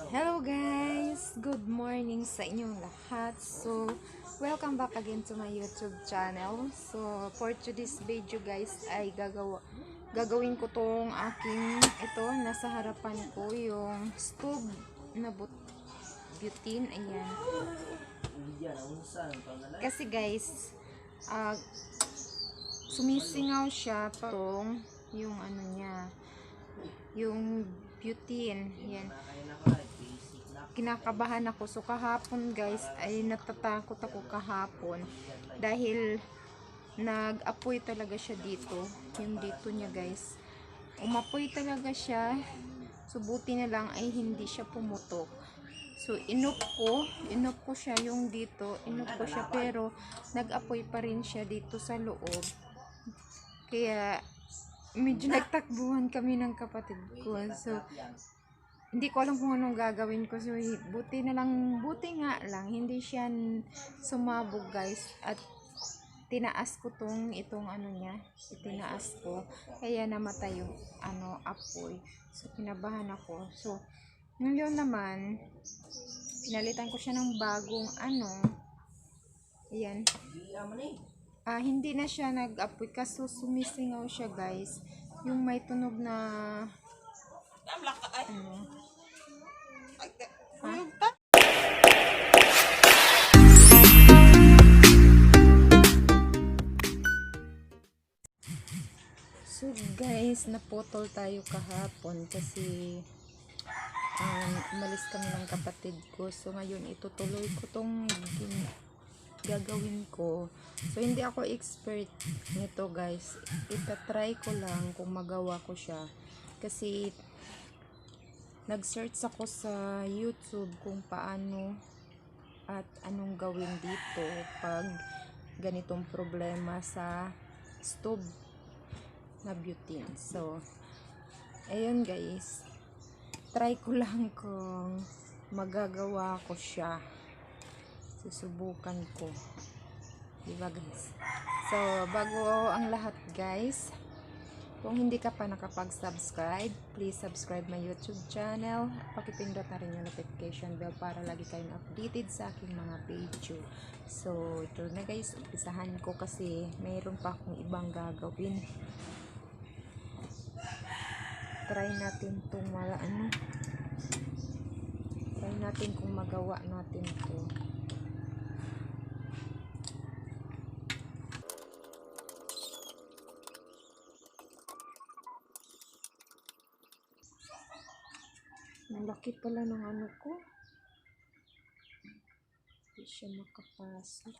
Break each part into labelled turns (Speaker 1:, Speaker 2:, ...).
Speaker 1: Hello guys! Good morning sa inyong lahat. So, welcome back again to my YouTube channel. So, for today's video guys ay gagawin ko tong ito, nasa harapan ko yung stove na butane. Ayan. Kasi guys, sumisingaw siya patong yung ano niya, yung butane. Yan. Kinakabahan ako. So kahapon guys ay natatakot ako kahapon dahil nag-apoy talaga siya dito. Yung dito niya guys. Umapoy talaga siya. So buti na lang ay hindi siya pumutok. So inop ko siya yung dito. Inop ko siya pero nag-apoy pa rin siya dito sa loob. Kaya medyo nagtakbuhan kami ng kapatid ko. So hindi ko alam kung anong gagawin ko. So, buti nga lang, hindi siya sumabog guys. At tinaas ko itong ano niya. Itinaas ko. Kaya namatay yung apoy. So, kinabahan ako. So, ngayon naman, pinalitan ko siya ng bagong ayan. Hindi na siya nag-apoy. Kaso sumisingaw siya guys. Yung may tunog na So guys, naputol tayo kahapon kasi umalis kami ng kapatid ko. So ngayon itutuloy ko tong gagawin ko. So hindi ako expert nito guys. Itatry ko lang kung magawa ko siya. Kasi nag-search ako sa YouTube kung paano at anong gawin dito pag ganitong problema sa stove na butane. So, ayun guys. Try ko lang kung magagawa ko siya. Susubukan ko. Diba guys? So, bago ang lahat guys, kung hindi ka pa nakapag-subscribe, please subscribe my YouTube channel. Pakipindot na rin yung notification bell para lagi kayong updated sa aking mga video. So, ito na guys, umpisahan ko kasi mayroon pa akong ibang gagawin. Try natin itong try natin kung magawa natin ito. Malaki pala ng ko. Hindi siya makapasok.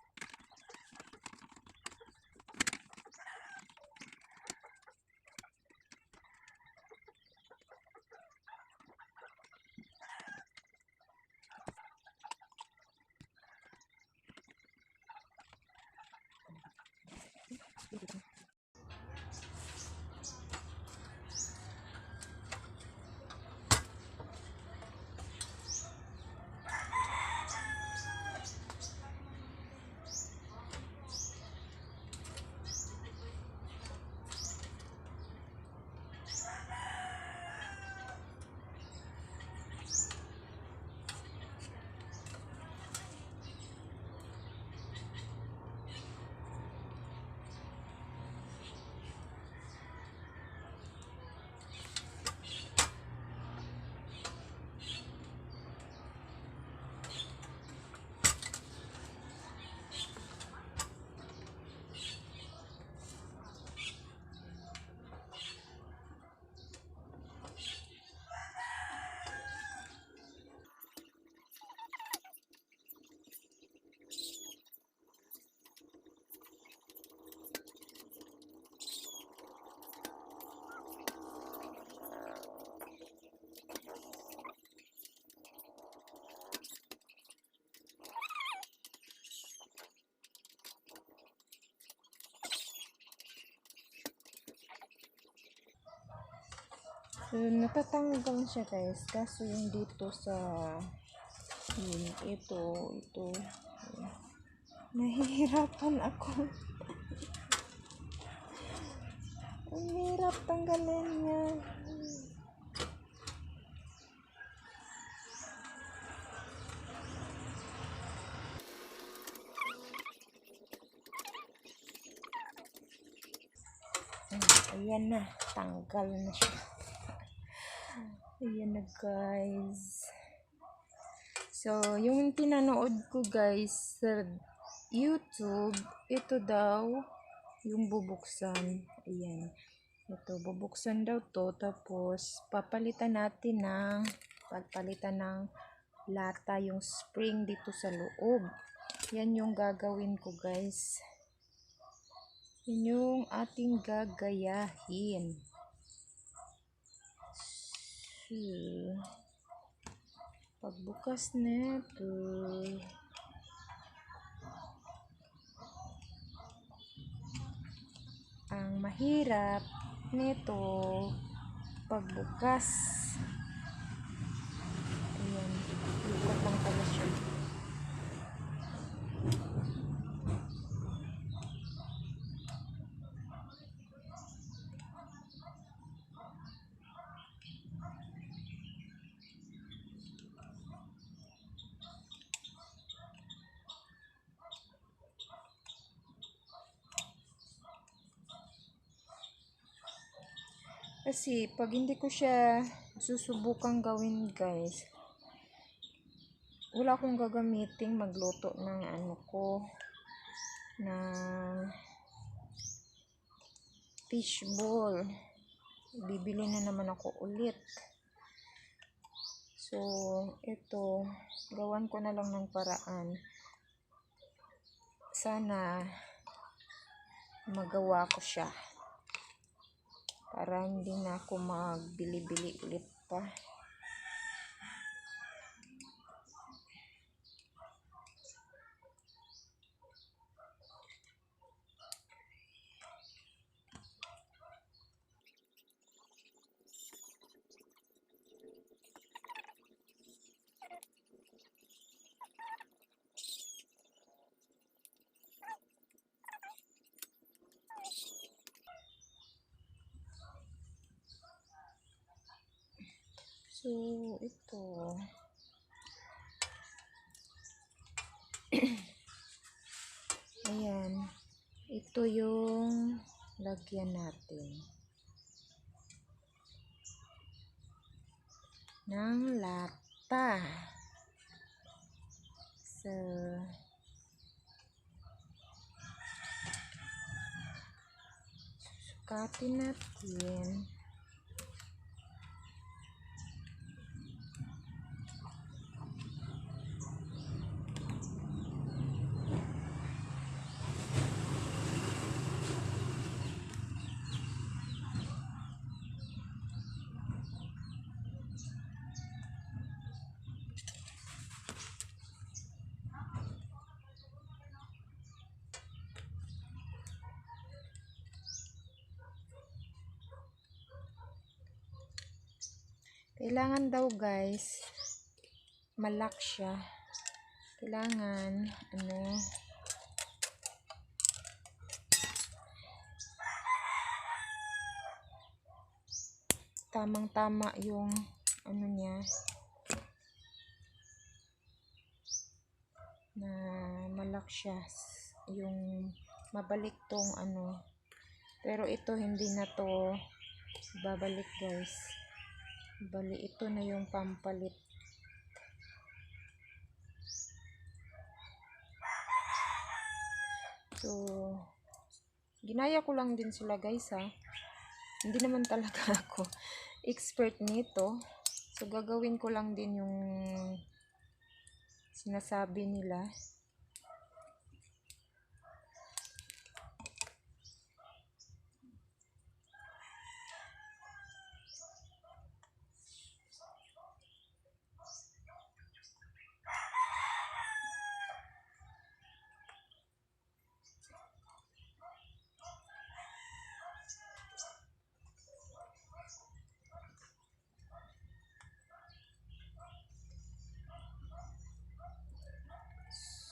Speaker 1: So, natatanggal siya guys. Kaso yung dito sa ito nahihirapan ako. Ang hirap tanggalin niya. Ayan na, tanggal na siya. Ayan na guys. So, yung pinanood ko guys sa YouTube, ito daw yung bubuksan. Ayan. Ito, bubuksan daw to. Tapos, papalitan ng lata yung spring dito sa loob. Yan yung gagawin ko guys. Yan yung ating gagayahin. So, pagbukas nito, ang mahirap nito pagbukas. Ayan, ikot lang pala siya. Kasi pag hindi ko siya susubukang gawin guys, wala akong gagamiting magluto ng ng fishball. Bibili na naman ako ulit. So, ito, gawan ko na lang ng paraan. Sana magawa ko siya. Para hindi na ako magbili-bili ulit pa. So, ito. Ayan. Ito yung lagyan natin ng lata. So, susukatin natin. Kailangan daw guys, malak siya. Kailangan, tamang-tama yung, niya, na malak siya. Yung, mabalik tong, pero ito, hindi na to babalik guys. Bali, ito na yung pampalit. So, ginaya ko lang din sila guys ha. Hindi naman talaga ako expert nito. So, gagawin ko lang din yung sinasabi nila.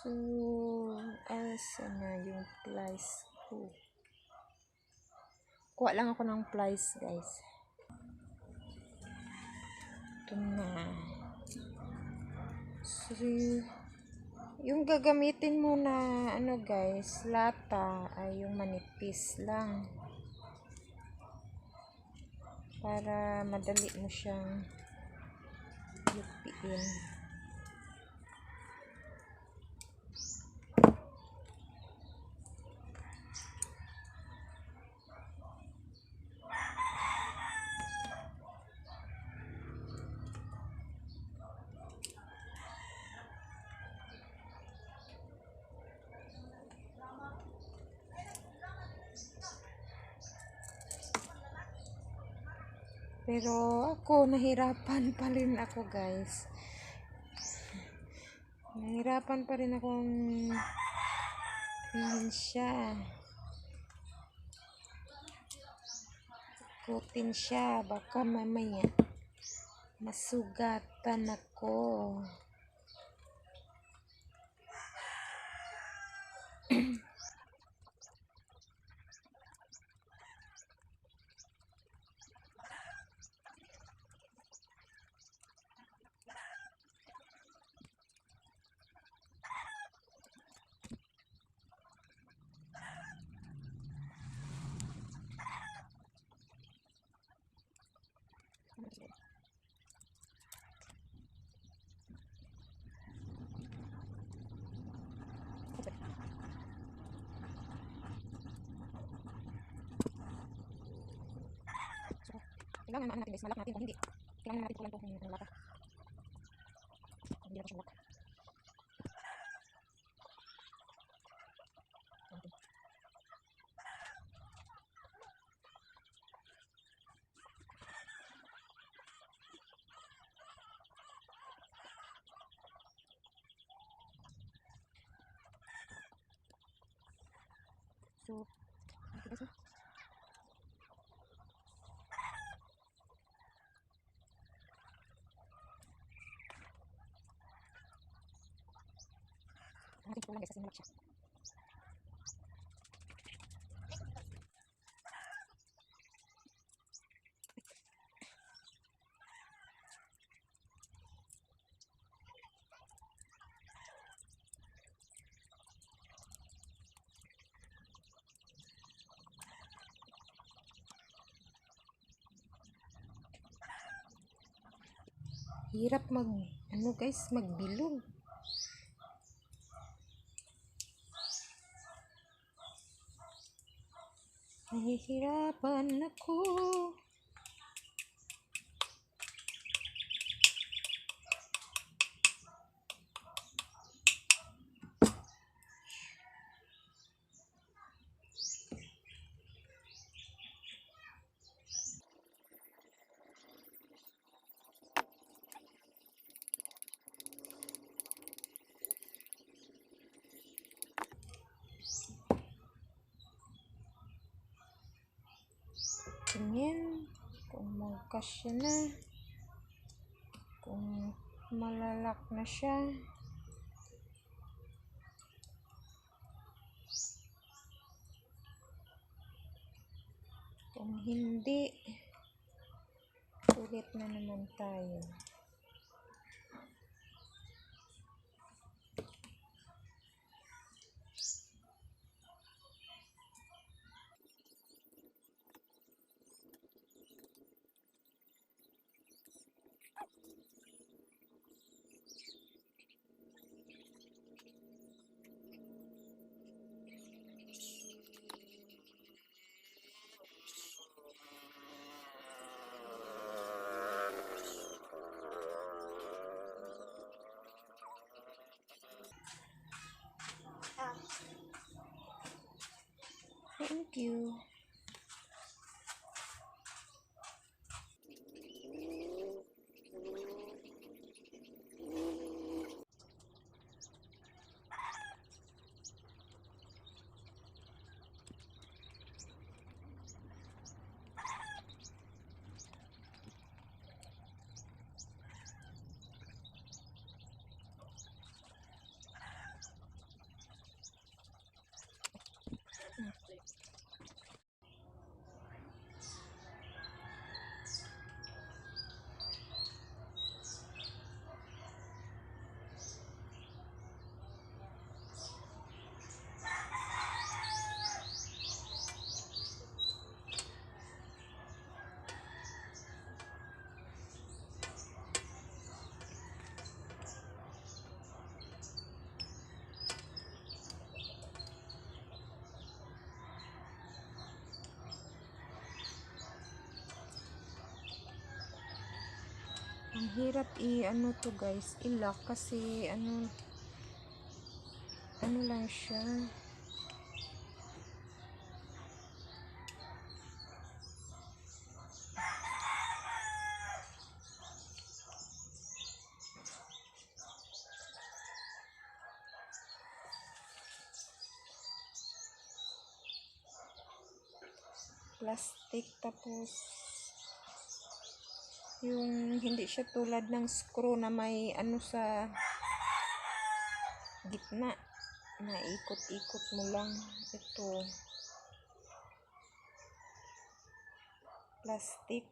Speaker 1: So, asa na yung plies ko? Kuha lang ako ng plies, guys. Ito na. So, yung gagamitin mo na, guys, lata, ay yung manipis lang. para madali mo siyang lupiin. Pero ako, nahirapan pa rin ako, guys. Nahirapan pa rin akong siya. Ikutin siya. Baka mamaya masugatan ako. Kailangan natin guys, malak natin kung hindi. Kailangan natin kulang po ng laka. Hindi na po siyang laka. So, ito guys. Natin kulang guys kasi malak siya. Hirap guys, magbilog. Nahihirapan ako. Tingin kung magkasya na, kung malalak na siya. Kung hindi, ulit na naman tayo. Thank you. Ang hirap ano to guys, i-lock kasi ano lang siya. Plastic, tapos yung hindi siya tulad ng screw na may ano sa gitna na ikot-ikot mo lang. Ito plastic,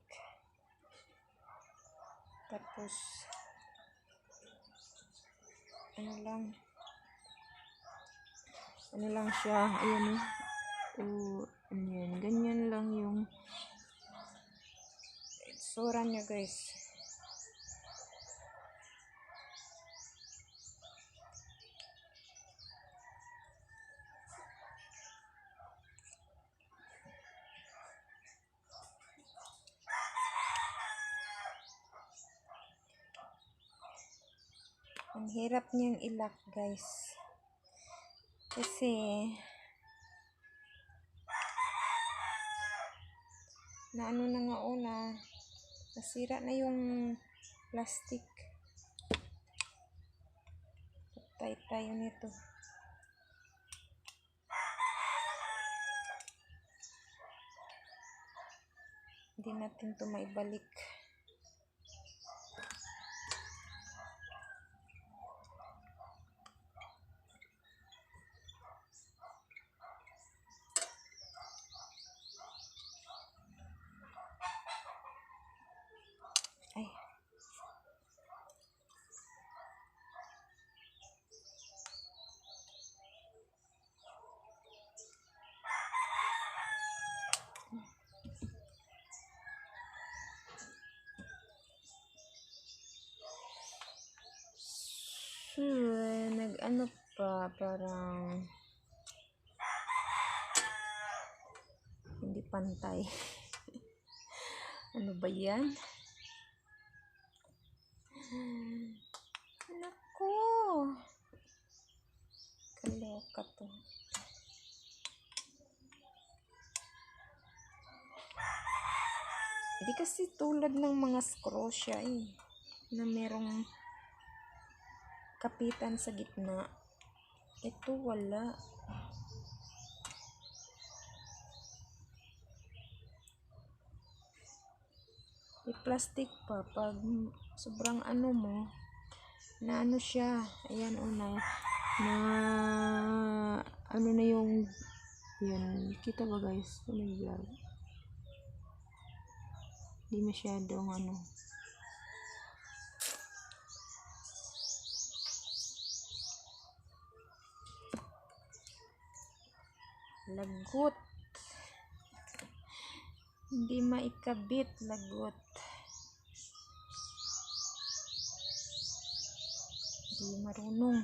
Speaker 1: tapos ano lang siya, ayan ganyan lang yung itsura niya guys. Ang hirap niyang i-lock guys, kasi na ano na nga nasira na yung plastic. Patay tayo nito. Hindi natin to maibalik. Ay. Nag-ano pa, parang hindi pantay. Ano ba yan? Nako, kaloka to. Hindi kasi tulad ng mga screw siya na merong kapitan sa gitna. Ito wala. May plastic pa. Pag sobrang ano mo, na ano siya, ayan ano na yung, yan, kita ba guys? Vlog. Di masyadong lagot. Hindi maikabit, lagot. Hindi marunong.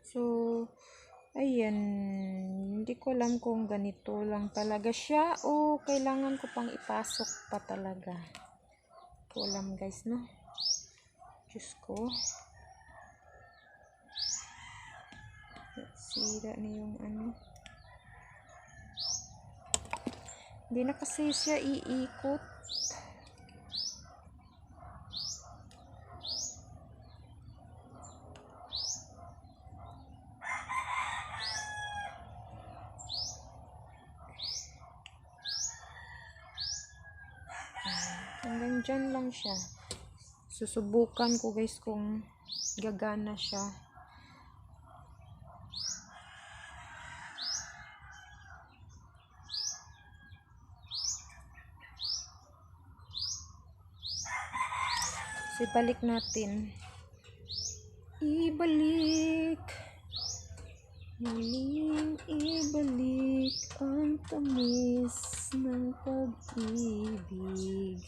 Speaker 1: So, ayan, hindi ko alam kung ganito lang talaga siya o kailangan ko pang ipasok pa talaga. Hindi ko alam guys, no? Diyos ko. Sira na yung Hindi na kasi siya iikot. nandyan lang siya. Susubukan ko guys kung gagana siya. So, ibalik natin. Ibalik. Muling ibalik ang tamis ng pag-ibig.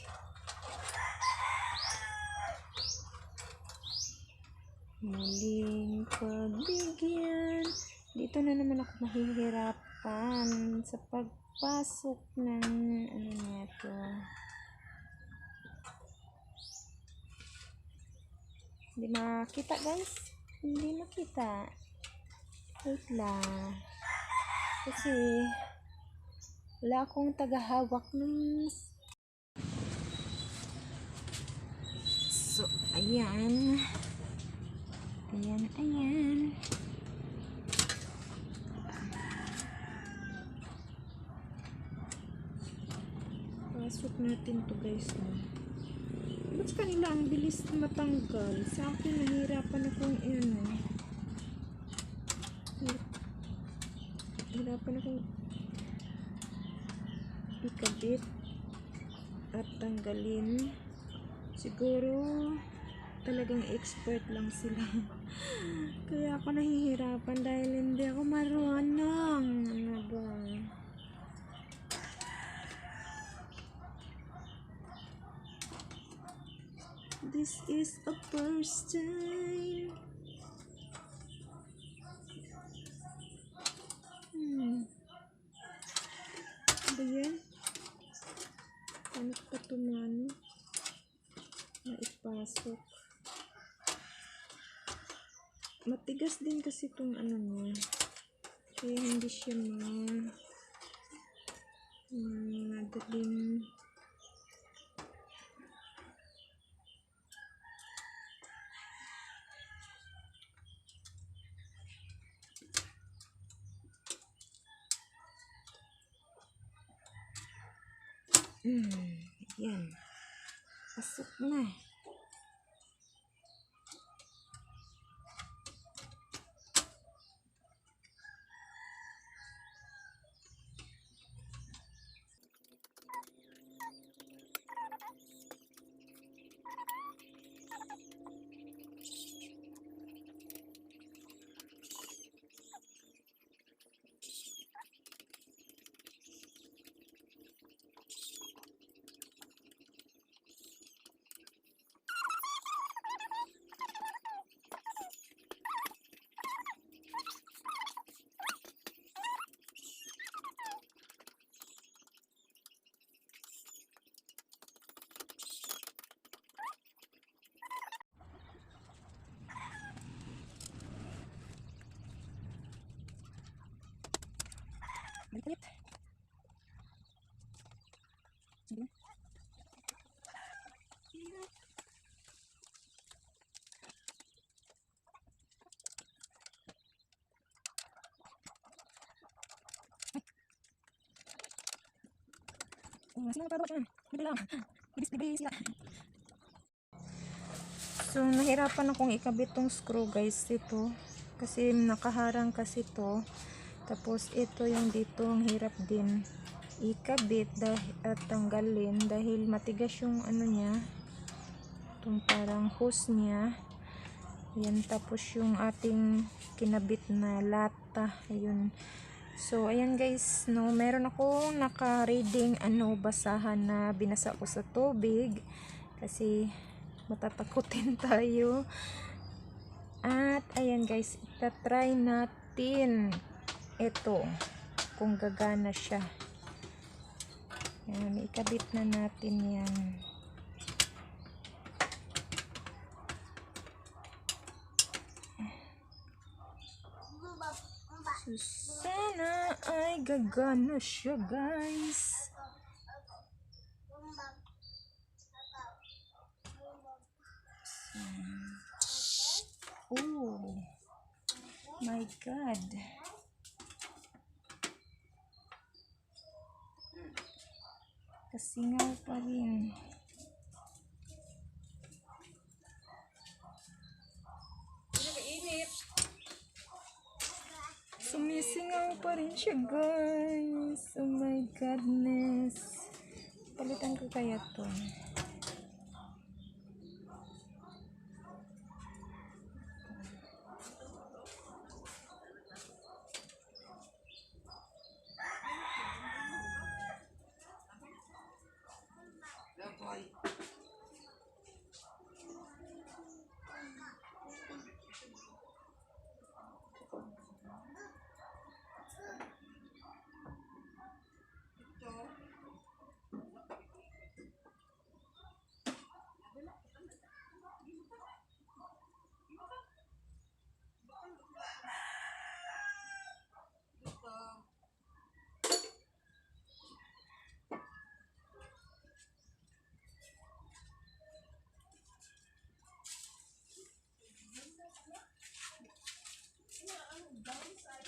Speaker 1: Muling pagbigyan. Dito na naman ako mahihirapan sa pagpasok ng ano nga to. Hindi makita guys. Hindi makita. Wait lang. Kasi wala akong tagahawak ng. So, ayan. Ayan. Pasok natin to guys. Ba't kanila ang bilis matanggal? Sa akin nahirapan akong hirapan akong ikabit at tanggalin. Siguro talagang expert lang sila. Kaya ako nahihirapan dahil hindi ako marunong. Ano ba? This is a first time. Ano yan? Ano pa tumano? Naipasok. Matigas din kasi itong ano niya. Kaya hindi siya madaling yan. Pasok na. Balik. Sige. Sino pa ba siya? Bili lang. Bili sila. So, nahirapan akong ikabit tong screw guys ito. Kasi nakaharang kasi to. Tapos ito yung dito, ang hirap din ikabit at tanggalin dahil matigas yung ano niya. Itong parang hose niya. Yan, tapos yung ating kinabit na lata. Ayun. So, ayan guys, no, meron akong naka-reading basahan na binasa ko sa tubig kasi matatakutin tayo. At ayan guys, itatry natin ito kung gagana siya. Ayan, ikabit na natin yan. So, sana ay gagana siya guys. Oh my god, kasingaw pa rin. sumisingaw pa rin siya, guys. Oh my goodness. Palitan ko kaya to.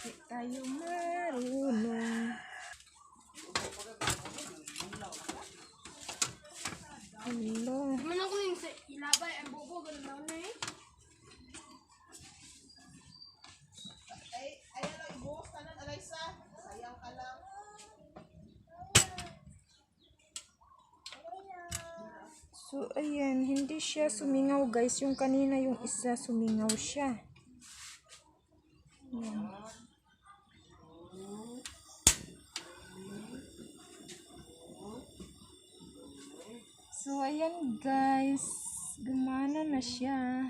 Speaker 1: Di tayo marunong. Hello.
Speaker 2: Gimana ko yung ilabay ang buko ganun lang na eh.
Speaker 3: Ay, ano, ibuhos ka nun, Alaysa. Sayang ka lang.
Speaker 1: So, ayan. Hindi siya sumingaw, guys. Yung kanina, yung isa, sumingaw siya. Ayan. So, ayan, guys. Gumana na siya.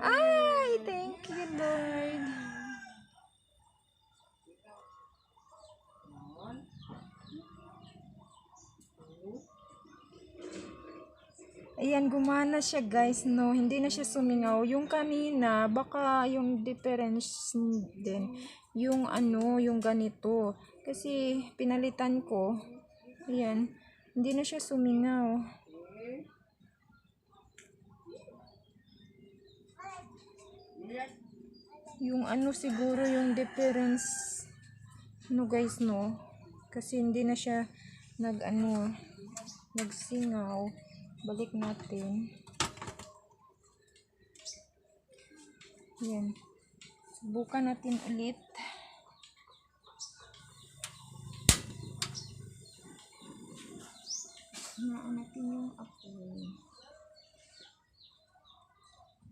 Speaker 1: Ay, thank you, Lord. Ayan, gumana siya, guys, no. Hindi na siya sumingaw. Yung kanina, baka yung difference din. Yung ano, yung ganito. Kasi pinalitan ko. Ayan, hindi na siya sumingaw. Yung ano siguro yung difference, no, guys, no. Kasi hindi na siya nagsingaw. Balik natin. Yan. Subukan natin ulit. Hinaan natin yung apoy.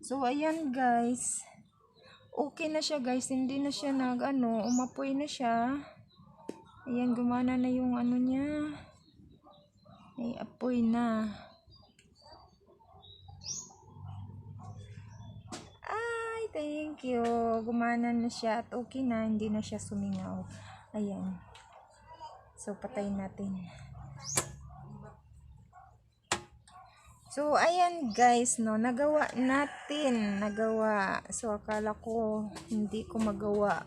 Speaker 1: So, ayan, guys. Okay na siya, guys. Hindi na siya umapoy na siya. Ayan, gumana na yung ano niya. Ay, apoy na. Thank you. Gumana na siya at okay na. Hindi na siya sumingaw. Ayan. So, patayin natin. So, ayan, guys, no. Nagawa natin. Nagawa. So, akala ko hindi ko magawa.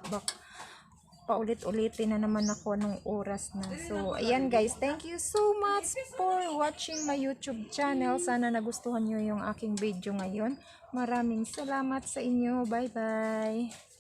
Speaker 1: Paulit-ulitin na naman ako ng oras na. So, ayan, guys. Thank you so much for watching my YouTube channel. Sana nagustuhan nyo yung aking video ngayon. Maraming salamat sa inyo. Bye-bye.